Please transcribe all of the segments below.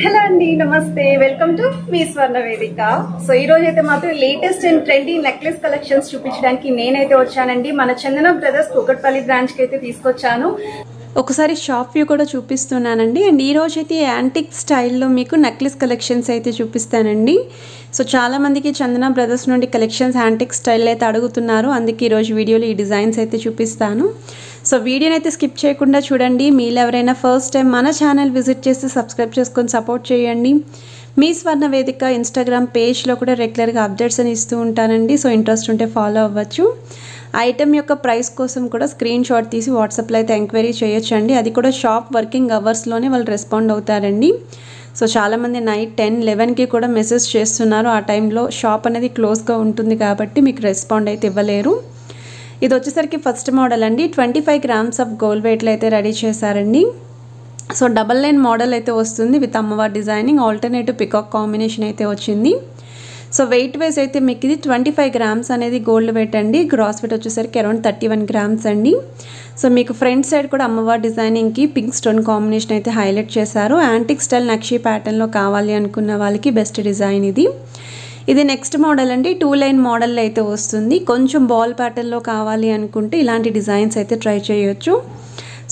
Hello అండి, నమస్తే. Welcome to me స్వర్ణ వేదిక. సో ఈ రోజు అయితే మాత్రం latest and trendy necklace collections చూపించడానికి నేనైతే వచ్చానండి. మన చందన బ్రదర్స్ కూకట్పల్లి బ్రాంచ్ కి అయితే తీసుకొచ్చాను. ఒకసారి షాప్ వ్యూ కూడా చూపిస్తున్నానండి. అండ్ ఈ రోజు అయితే యాంటిక్ స్టైల్లో మీకు నెక్లెస్ కలెక్షన్స్ అయితే చూపిస్తానండి. సో చాలామందికి చందన బ్రదర్స్ నుండి కలెక్షన్స్ యాంటిక్ స్టైల్ అయితే అడుగుతున్నారు. అందుకే ఈరోజు వీడియోలో ఈ డిజైన్స్ అయితే చూపిస్తాను. సో వీడియోని అయితే స్కిప్ చేయకుండా చూడండి. మీరు ఎవరైనా ఫస్ట్ టైం మన ఛానల్ విజిట్ చేసి సబ్స్క్రైబ్ చేసుకొని సపోర్ట్ చేయండి. మీ స్వర్ణ వేదిక ఇన్స్టాగ్రామ్ పేజ్లో కూడా రెగ్యులర్గా అప్డేట్స్ అని ఇస్తూ ఉంటానండి. సో ఇంట్రెస్ట్ ఉంటే ఫాలో అవ్వచ్చు. ఐటమ్ యొక్క ప్రైస్ కోసం కూడా స్క్రీన్ షాట్ తీసి వాట్సాప్లో అయితే ఎంక్వైరీ చేయొచ్చండి. అది కూడా షాప్ వర్కింగ్ అవర్స్లోనే వాళ్ళు రెస్పాండ్ అవుతారండి. సో చాలామంది నైట్ 10-11కి కూడా మెసేజ్ చేస్తున్నారు. ఆ టైంలో షాప్ అనేది క్లోజ్గా ఉంటుంది కాబట్టి మీకు రెస్పాండ్ అయితే ఇవ్వలేరు. ఇది వచ్చేసరికి ఫస్ట్ మోడల్ అండి. 25 గ్రామ్స్ ఆఫ్ గోల్డ్ వెయిట్లో అయితే రెడీ చేశారండి. సో డబల్ లైన్ మోడల్ అయితే వస్తుంది విత్ అమ్మవారి డిజైనింగ్, ఆల్టర్నేటివ్ పికాక్ కాంబినేషన్ అయితే వచ్చింది. సో వెయిట్ వైజ్ అయితే మీకు ఇది 25 గ్రామ్స్ అనేది గోల్డ్ వెయిట్ అండి. గ్రాస్ వెయిట్ వచ్చేసరికి అరౌండ్ 31 గ్రామ్స్ అండి. సో మీకు ఫ్రంట్ సైడ్ కూడా అమ్మవారి డిజైనింగ్కి పింక్ స్టోన్ కాంబినేషన్ అయితే హైలైట్ చేశారు. యాంటిక్ స్టైల్ నక్షీ ప్యాటర్న్లో కావాలి అనుకున్న వాళ్ళకి బెస్ట్ డిజైన్ ఇది. ఇది నెక్స్ట్ మోడల్ అండి. 2 లైన్ మోడల్ అయితే వస్తుంది. కొంచెం బాల్ ప్యాటర్న్లో కావాలి అనుకుంటే ఇలాంటి డిజైన్స్ అయితే ట్రై చేయొచ్చు.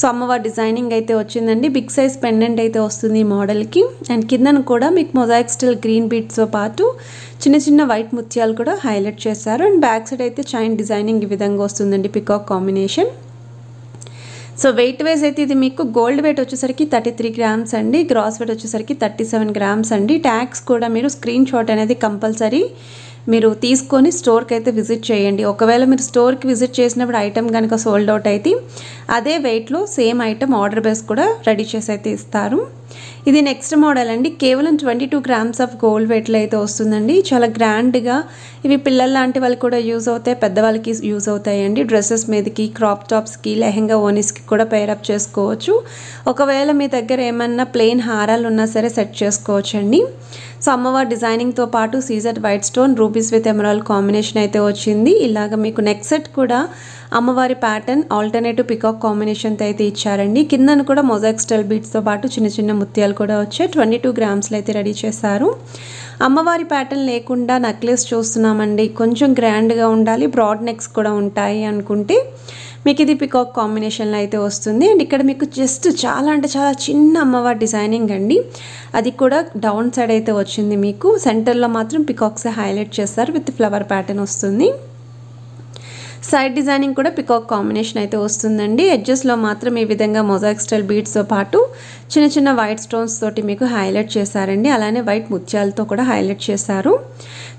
సో అమ్మవారి డిజైనింగ్ అయితే వచ్చిందండి. బిగ్ సైజ్ పెండెంట్ అయితే వస్తుంది ఈ మోడల్కి. అండ్ కిందను కూడా మీకు మొజాయిక్ స్టైల్ గ్రీన్ బీడ్స్తో పాటు చిన్న చిన్న వైట్ ముత్యాలు కూడా హైలైట్ చేశారు. అండ్ బ్యాక్ సైడ్ అయితే చైన్ డిజైనింగ్ ఈ విధంగా వస్తుందండి, peacock combination. So wait wise అయితే ఇది మీకు గోల్డ్ వెయిట్ వచ్చేసరికి 33 గ్రామ్స్ అండి. గ్రాస్ వెయిట్ వచ్చేసరికి 37 గ్రామ్స్ అండి. ట్యాగ్స్ కూడా మీరు స్క్రీన్ షాట్ అనేది కంపల్సరీ మీరు తీసుకొని స్టోర్కి అయితే విజిట్ చేయండి. ఒకవేళ మీరు స్టోర్కి విజిట్ చేసినప్పుడు ఐటమ్ కనుక సోల్డ్ అవుట్ అయితే అదే వెయిట్లో సేమ్ ఐటమ్ ఆర్డర్ బేస్ కూడా రెడీ చేసి అయితే ఇస్తారు. ఇది నెక్స్ట్ మోడల్ అండి. కేవలం 22 గ్రామ్స్ ఆఫ్ గోల్డ్ వెయిట్లో అయితే వస్తుందండి. చాలా గ్రాండ్గా ఇవి పిల్లల లాంటి వాళ్ళకి కూడా యూజ్ అవుతాయి, పెద్దవాళ్ళకి యూజ్ అవుతాయండి. డ్రెస్సెస్ మీదకి, క్రాప్ టాప్స్కి, లెహెంగా ఓనీస్కి కూడా పేరప్ చేసుకోవచ్చు. ఒకవేళ మీ దగ్గర ఏమన్నా ప్లెయిన్ హారాలు ఉన్నా సరే సెట్ చేసుకోవచ్చండి. సో అమ్మవారి డిజైనింగ్తో పాటు సీజర్ white stone, rubies with emerald combination అయితే వచ్చింది. ఇలాగ మీకు నెక్ సెట్ కూడా అమ్మవారి ప్యాటర్న్ ఆల్టర్నేటివ్ పికాక్ కాంబినేషన్తో అయితే ఇచ్చారండి. కిందను కూడా మొజాయిక్ స్టైల్ బీట్స్తో పాటు చిన్న చిన్న ముత్యాలు కూడా వచ్చాయి. 22 గ్రామ్స్లో అయితే రెడీ చేశారు. అమ్మవారి ప్యాటర్న్ లేకుండా నెక్లెస్ చూస్తున్నామండి, కొంచెం గ్రాండ్గా ఉండాలి, బ్రాడ్ నెక్స్ కూడా ఉంటాయి అనుకుంటే మీకు ఇది పికాక్ కాంబినేషన్లో అయితే వస్తుంది. అండ్ ఇక్కడ మీకు జస్ట్ చాలా అంటే చాలా చిన్న అమ్మవారి డిజైనింగ్ అండి. అది కూడా డౌన్ సైడ్ అయితే వచ్చింది. మీకు సెంటర్లో మాత్రం పికాక్స్ హైలైట్ చేస్తారు విత్ ఫ్లవర్ ప్యాటర్న్ వస్తుంది. సైడ్ డిజైనింగ్ కూడా పికాక్ కాంబినేషన్ అయితే వస్తుందండి. ఎడ్జెస్లో మాత్రం ఈ విధంగా మొజాయిక్ స్టైల్ బీడ్స్తో పాటు చిన్న చిన్న వైట్ స్టోన్స్ తోటి మీకు హైలైట్ చేశారండి. అలానే వైట్ ముత్యాలతో కూడా హైలైట్ చేశారు.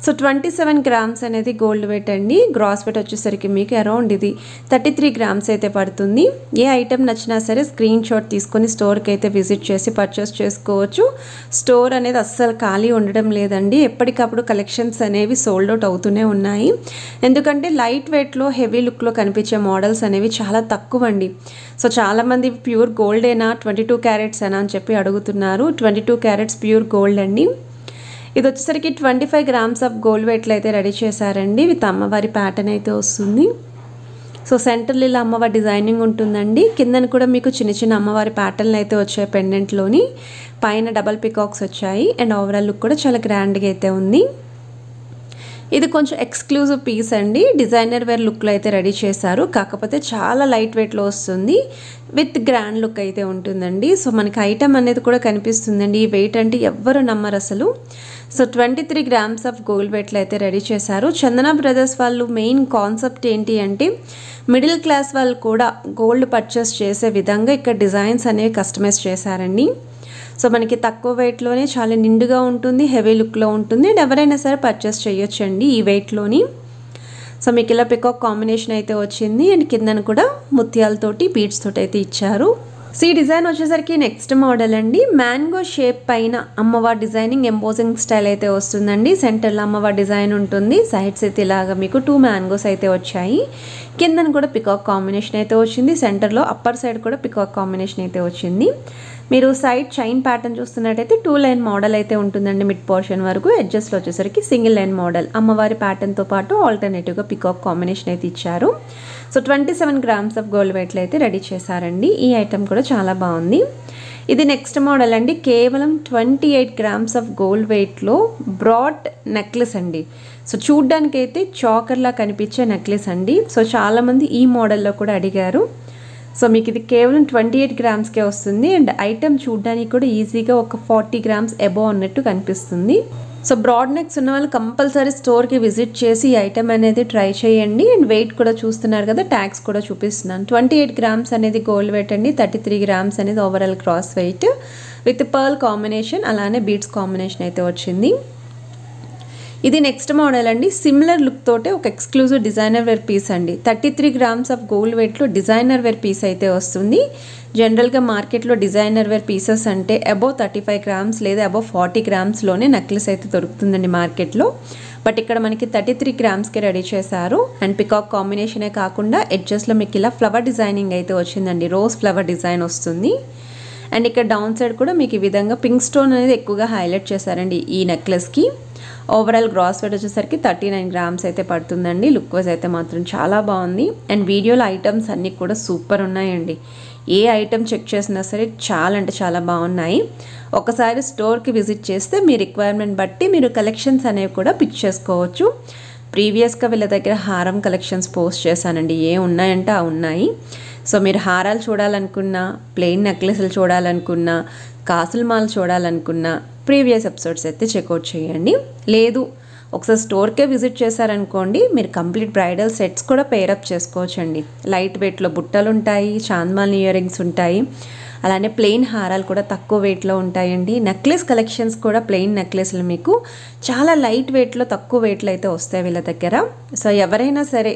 సో 27 గ్రామ్స్ అనేది గోల్డ్ వెయిట్ అండి. గ్రాస్ వెయిట్ వచ్చేసరికి మీకు అరౌండ్ ఇది 33 గ్రామ్స్ అయితే పడుతుంది. ఏ ఐటెం నచ్చినా సరే స్క్రీన్ షాట్ తీసుకొని స్టోర్కి అయితే విజిట్ చేసి పర్చేస్ చేసుకోవచ్చు. స్టోర్ అనేది అస్సలు ఖాళీ ఉండడం లేదండి. ఎప్పటికప్పుడు కలెక్షన్స్ అనేవి సోల్డ్ అవుట్ అవుతూనే ఉన్నాయి. ఎందుకంటే లైట్ వెయిట్లో హెవీ లుక్లో కనిపించే మోడల్స్ అనేవి చాలా తక్కువ అండి. సో చాలామంది ప్యూర్ గోల్డేనా, 22 క్యారెట్స్ అని చెప్పి అడుగుతున్నారు. 22 క్యారెట్స్ ప్యూర్ గోల్డ్ అండి. ఇది వచ్చేసరికి 25 గ్రామ్స్ ఆఫ్ గోల్డ్ వెయిట్లో అయితే రెడీ చేశారండి. విత్ అమ్మవారి ప్యాటర్న్ అయితే వస్తుంది. సో సెంటర్లో ఇలా అమ్మవారి డిజైనింగ్ ఉంటుందండి. కిందన కూడా మీకు చిన్న చిన్న అమ్మవారి ప్యాటర్న్లు అయితే వచ్చాయి పెండెంట్లోని. పైన డబల్ పికాక్స్ వచ్చాయి. అండ్ ఓవరాల్ లుక్ కూడా చాలా గ్రాండ్గా అయితే ఉంది. ఇది కొంచెం ఎక్స్క్లూజివ్ పీస్ అండి. డిజైనర్ వేర్ లుక్లో అయితే రెడీ చేశారు. కాకపోతే చాలా లైట్ వెయిట్లో వస్తుంది విత్ గ్రాండ్ లుక్ అయితే ఉంటుందండి. సో మనకి ఐటమ్ అనేది కూడా కనిపిస్తుందండి. ఈ వెయిట్ అంటే ఎవ్వరు నమ్మరు అసలు. సో 23 గ్రామ్స్ ఆఫ్ గోల్డ్ వెయిట్లో అయితే రెడీ చేశారు. చందన బ్రదర్స్ వాళ్ళు మెయిన్ కాన్సెప్ట్ ఏంటి అంటే మిడిల్ క్లాస్ వాళ్ళు కూడా గోల్డ్ పర్చేస్ చేసే విధంగా ఇక్కడ డిజైన్స్ అనేవి కస్టమైజ్ చేశారండి. సో మనకి తక్కువ వెయిట్లోనే చాలా నిండుగా ఉంటుంది, హెవీ లుక్లో ఉంటుంది. అండ్ ఎవరైనా సరే పర్చేస్ చేయొచ్చండి ఈ వెయిట్లోని. సో మీకు ఇలా పికాక్ కాంబినేషన్ అయితే వచ్చింది. అండ్ కిందను కూడా ముత్యాలతోటి బీడ్స్ తోటి అయితే ఇచ్చారు. సో ఈ డిజైన్ వచ్చేసరికి నెక్స్ట్ మోడల్ అండి. మ్యాంగో షేప్ పైన అమ్మవారి డిజైనింగ్ ఎంపోజింగ్ స్టైల్ అయితే వస్తుందండి. సెంటర్లో అమ్మవారి డిజైన్ ఉంటుంది. సైడ్స్ అయితే ఇలాగా మీకు 2 మ్యాంగోస్ అయితే వచ్చాయి. కిందను కూడా పికాక్ కాంబినేషన్ అయితే వచ్చింది. సెంటర్లో అప్పర్ సైడ్ కూడా పికాక్ కాంబినేషన్ అయితే వచ్చింది. మీరు సైడ్ చైన్ ప్యాటర్న్ చూస్తున్నట్టయితే 2 లైన్ మోడల్ అయితే ఉంటుందండి. మిడ్ పోర్షన్ వరకు ఎడ్జస్ట్లో వచ్చేసరికి సింగిల్ లైన్ మోడల్. అమ్మవారి ప్యాటర్న్తో పాటు ఆల్టర్నేటివ్గా పికాక్ కాంబినేషన్ అయితే ఇచ్చారు. సో 27 గ్రామ్స్ ఆఫ్ గోల్డ్ వెయిట్లో అయితే రెడీ చేశారండి. ఈ ఐటమ్ కూడా చాలా బాగుంది. ఇది నెక్స్ట్ మోడల్ అండి. కేవలం 28 గ్రామ్స్ ఆఫ్ గోల్డ్ వెయిట్లో బ్రాడ్ నెక్లెస్ అండి. సో చూడ్డానికి అయితే చాకర్లా కనిపించే నెక్లెస్ అండి. సో చాలామంది ఈ మోడల్లో కూడా అడిగారు. సో మీకు ఇది కేవలం 28 గ్రామ్స్కే వస్తుంది. అండ్ ఐటమ్ చూడ్డానికి కూడా ఈజీగా ఒక 40 గ్రామ్స్ అబోవ్ అన్నట్టు కనిపిస్తుంది. సో బ్రాడ్ నెక్స్ ఉన్న వాళ్ళు కంపల్సరీ స్టోర్కి విజిట్ చేసి ఈ ఐటమ్ అనేది ట్రై చేయండి. అండ్ వెయిట్ కూడా చూస్తున్నారు కదా, ట్యాగ్స్ కూడా చూపిస్తున్నాను. 28 గ్రామ్స్ అనేది గోల్డ్ వెయిట్ అండి. 33 గ్రామ్స్ అనేది overall cross wait with pearl combination, అలానే బీడ్స్ కాంబినేషన్ అయితే వచ్చింది. ఇది నెక్స్ట్ మోడల్ అండి. సిమిలర్ లుక్ తోటే ఒక ఎక్స్క్లూజివ్ డిజైనర్ వేర్ పీస్ అండి. 33 గ్రామ్స్ ఆఫ్ గోల్డ్ వెయిట్లో డిజైనర్ వేర్ పీస్ అయితే వస్తుంది. జనరల్గా మార్కెట్లో డిజైనర్ వేర్ పీసెస్ అంటే అబోవ్ 35 గ్రామ్స్ లేదా అబోవ్ 40 గ్రామ్స్లోనే నెక్లెస్ అయితే దొరుకుతుందండి మార్కెట్లో. బట్ ఇక్కడ మనకి 33 గ్రామ్స్కి రెడీ చేశారు. అండ్ పికాక్ కాంబినేషనే కాకుండా ఎడ్జస్ట్లో మీకు ఇలా ఫ్లవర్ డిజైనింగ్ అయితే వచ్చిందండి. రోజ్ ఫ్లవర్ డిజైన్ వస్తుంది. అండ్ ఇక్కడ డౌన్ సైడ్ కూడా మీకు ఈ విధంగా పింక్ స్టోన్ అనేది ఎక్కువగా హైలైట్ చేశారండి ఈ నెక్లెస్కి. ఓవరాల్ గ్రాస్ వెయిట్ వచ్చేసరికి 39 గ్రామ్స్ అయితే పడుతుందండి. లుక్ వైజ్ అయితే మాత్రం చాలా బాగుంది. అండ్ వీడియోలో ఐటమ్స్ అన్నీ కూడా సూపర్ ఉన్నాయండి. ఏ ఐటమ్ చెక్ చేసినా సరే చాలా అంటే చాలా బాగున్నాయి. ఒకసారి స్టోర్కి విజిట్ చేస్తే మీ రిక్వైర్మెంట్ బట్టి మీరు కలెక్షన్స్ అనేవి కూడా పిక్ చేసుకోవచ్చు. ప్రీవియస్గా వీళ్ళ దగ్గర హారం కలెక్షన్స్ పోస్ట్ చేశానండి. ఏ ఉన్నాయంటే ఆ ఉన్నాయి. సో మీరు హారాలు చూడాలనుకున్నా, ప్లెయిన్ నెక్లెస్లు చూడాలనుకున్నా, కాసుల మాల చూడాలనుకున్నా ప్రీవియస్ ఎపిసోడ్స్ అయితే చెక్అవుట్ చేయండి. లేదు ఒకసారి స్టోర్కే విజిట్ చేశారనుకోండి, మీరు కంప్లీట్ బ్రైడల్ సెట్స్ కూడా పేరప్ చేసుకోవచ్చండి. లైట్ వెయిట్లో బుట్టలు ఉంటాయి, చాంద్మాల్ ఇయర్ రింగ్స్ ఉంటాయి, అలానే ప్లెయిన్ హారాలు కూడా తక్కువ వెయిట్లో ఉంటాయండి. నెక్లెస్ కలెక్షన్స్ కూడా ప్లెయిన్ నెక్లెస్లు మీకు చాలా లైట్ వెయిట్లో తక్కువ వెయిట్లో అయితే వస్తాయి వీళ్ళ దగ్గర. సో ఎవరైనా సరే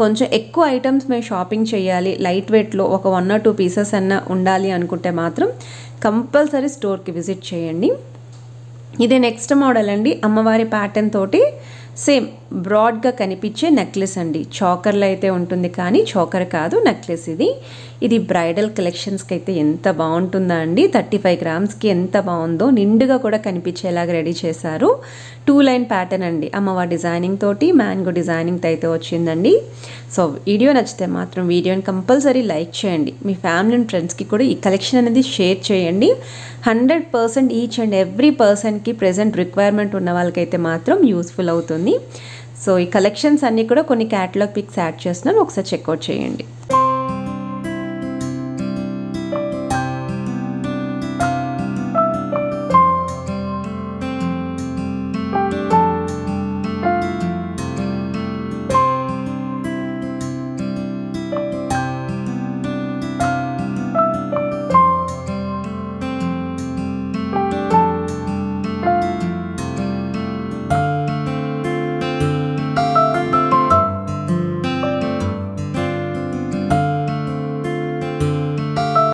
కొంచెం ఎక్కువ ఐటమ్స్ మేము షాపింగ్ చేయాలి, లైట్ వెయిట్లో ఒక 1 or 2 పీసెస్ అన్న ఉండాలి అనుకుంటే మాత్రం కంపల్సరీ స్టోర్కి విజిట్ చేయండి. ఇది నెక్స్ట్ మోడల్ అండి. అమ్మవారి ప్యాటర్న్ తోటి సేమ్ బ్రాడ్గా కనిపించే నెక్లెస్ అండి. చోకర్లో అయితే ఉంటుంది కానీ చోకర్ కాదు, నెక్లెస్ ఇది బ్రైడల్ కలెక్షన్స్కి అయితే ఎంత బాగుంటుందా అండి. 35 గ్రామ్స్కి ఎంత బాగుందో, నిండుగా కూడా కనిపించేలాగా రెడీ చేశారు. 2 లైన్ ప్యాటర్న్ అండి. అమ్మవారి డిజైనింగ్ తోటి మ్యాంగో డిజైనింగ్ అయితే వచ్చిందండి. సో వీడియో నచ్చితే మాత్రం వీడియోని కంపల్సరీ లైక్ చేయండి. మీ ఫ్యామిలీ అండ్ ఫ్రెండ్స్కి కూడా ఈ కలెక్షన్ అనేది షేర్ చేయండి. 100% ఈచ్ అండ్ ఎవ్రీ పర్సన్కి ప్రెజెంట్ రిక్వైర్మెంట్ ఉన్న వాళ్ళకైతే మాత్రం యూస్ఫుల్ అవుతుంది. సో ఈ కలెక్షన్స్ అన్నీ కూడా కొన్ని క్యాటలాగ్ పిక్స్ యాడ్ చేస్తున్నాను, ఒకసారి చెక్అవుట్ చేయండి.